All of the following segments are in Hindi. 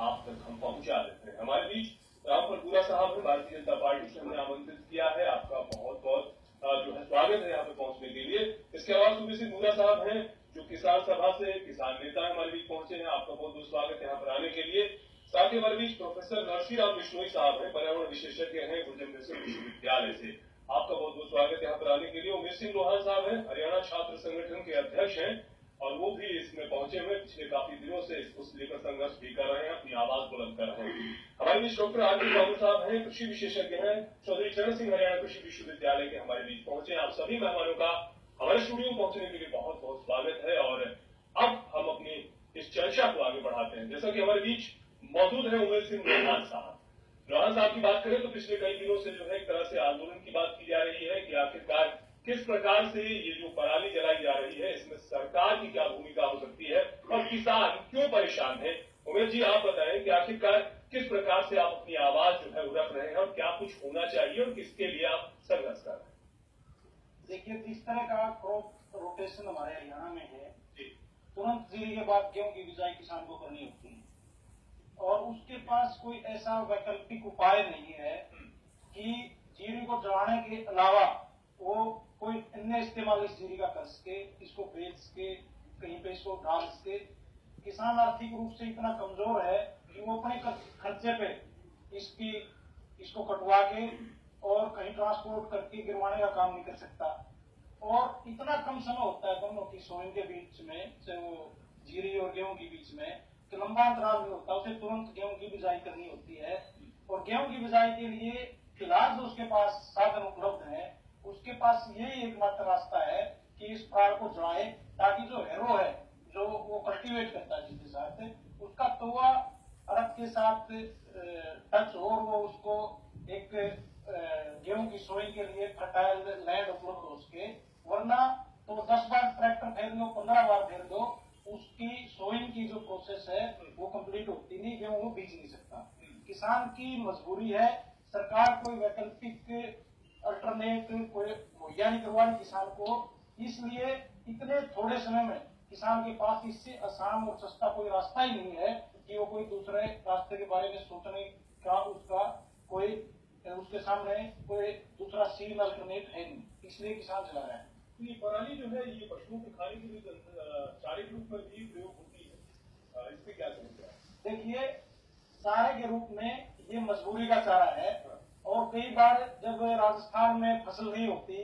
आप तक हम पहुंचा देते हैं। हमारे बीच रामपुरा साहब है, भारतीय जनता पार्टी से हमने आमंत्रित किया है। आपका बहुत बहुत जो है स्वागत है यहाँ पे पहुंचने के लिए। इसके अलावा सुबह से मूरा साहब हैं, जो किसान सभा से किसान नेता हमारे बीच पहुंचे हैं। आपका बहुत बहुत स्वागत है यहाँ पर आने के लिए। साथ ही हमारे बीच प्रोफेसर नरसिंह बिश्नोई साहब हैं, पर्यावरण विशेषज्ञ हैं, गुरजंद्र सिंह विश्वविद्यालय से। आपका बहुत बहुत स्वागत है यहाँ पर आने के लिए। उमेश सिंह लोहान साहब हैं, हरियाणा छात्र संगठन के अध्यक्ष हैं और वो भी इसमें पहुंचे हुए पिछले काफी दिनों से इसको लेकर संघर्ष भी कर रहे हैं, अपनी आवाज बुलंद कर रहे हैं। हमारे बीच डॉक्टर आर.के. बाबू साहब हैं, कृषि विशेषज्ञ हैं, चौधरी चरण सिंह हरियाणा कृषि विश्वविद्यालय के हमारे बीच पहुंचे। आप सभी मेहमानों का हमारे स्टूडियो में पहुंचने के लिए बहुत बहुत स्वागत है। और अब हम अपनी इस चर्चा को आगे बढ़ाते हैं। जैसा कि हमारे बीच मौजूद है उमेश सिंह लोहान साहब। लोहान साहब की बात करें तो पिछले कई दिनों से जो है एक तरह से आंदोलन की बात की जा रही है कि आखिरकार किस प्रकार से ये जो पराली जलाई जा रही है, इसमें सरकार की क्या भूमिका हो सकती है और किसान क्यों परेशान है। उमेश जी, आप बताएं कि आखिरकार किस प्रकार से आप अपनी आवाज जो है रख रहे हैं और क्या कुछ होना चाहिए और किसके लिए आप संघर्ष कर रहे हैं। देखिए, जिस तरह का क्रॉप रोटेशन हमारे हरियाणा में है, तुरंत जीरी के बाद गेहूं की बिजाई किसान को करनी होती है और उसके पास कोई ऐसा वैकल्पिक उपाय नहीं है कि जीरी को जलाने के अलावा वो कोई अन्य इस्तेमाल इस जीरी का कर सके, इसको बेच के कहीं पे इसको डाल सके। किसान आर्थिक रूप से इतना कमजोर है कि वो अपने खर्चे पे इसको कटवा के और कहीं ट्रांसपोर्ट करके गिरवाने का काम नहीं कर सकता। और इतना कम समय होता है दोनों की सोइंग के बीच में, चाहे वो जीरी और गेहूं के बीच में, तो लंबा अंतराल नहीं होता। उसे तुरंत गेहूं की बिजाई करनी होती है और गेहूं की बिजाई के लिए फिलहाल जो उसके पास साधन उपलब्ध है, उसके पास यही एकमात्र रास्ता है कि इस पराल को जलाए, ताकि जो हैरो है, जो वो कल्टीवेट करता है जिसके साथ, उसका तोवा अर्थ के साथ टच हो और वो उसको एक गेहूं की सोई के लिए फर्टाइल लैंड उपलब्ध हो सके। वरना तो 10 बार ट्रैक्टर फेर दो, 15 बार फेर दो, उसकी सोइंग की जो प्रोसेस है वो कंप्लीट होती नहीं, गेहूं वो बीज नहीं सकता। किसान की मजबूरी है, सरकार कोई वैकल्पिक अल्टरनेट कोई मुहैया नहीं करवा रही किसान को। इसलिए इतने थोड़े समय में किसान के पास इससे आसान और सस्ता कोई रास्ता ही नहीं है कि वो कोई दूसरे रास्ते के बारे में सोचने का उसके सामने कोई दूसरा सीन अल्टरनेट है नहीं, इसलिए किसान चला रहा है। तो ये पराली जो है ये पशुओं के खाने के लिए चारे के रूप में भी प्रयोग होती है, इससे क्या समस्या है? देखिए, चारे के रूप में ये मजबूरी का चारा है और कई बार जब राजस्थान में फसल नहीं होती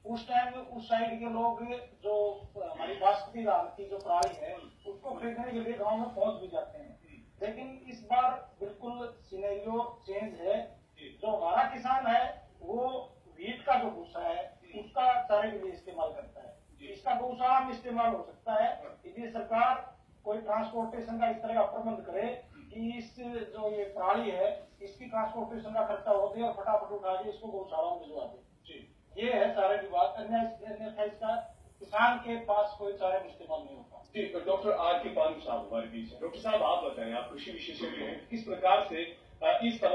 उस टाइम उस साइड के लोग जो हमारी बासमती धान की जो पराली है उसको खरीदने के लिए गांव में पहुंच भी जाते हैं। लेकिन इस बार बिल्कुल सिनेरियो चेंज है। जो हमारा किसान है वो वीट का जो भूसा है उसका चारे के लिए इस्तेमाल करता है। इसका गौशाला में इस्तेमाल हो सकता है। इसलिए सरकार कोई ट्रांसपोर्टेशन का इस तरह का प्रबंध करे कि इस जो ये पराली है इसकी ट्रांसपोर्टेशन का खर्चा हो दे और फटाफट उठा के इसको गौशाला में भिजवा दे। ये है चारे की बात। अन्यथा इसका किसान के पास कोई चारे में इस्तेमाल नहीं होता। ठीक, डॉक्टर आर.के. बाबू साहब हमारे बीच है। डॉक्टर साहब, आप बताएं, आप कृषि विशेषज्ञ हैं, किस प्रकार से इस तरह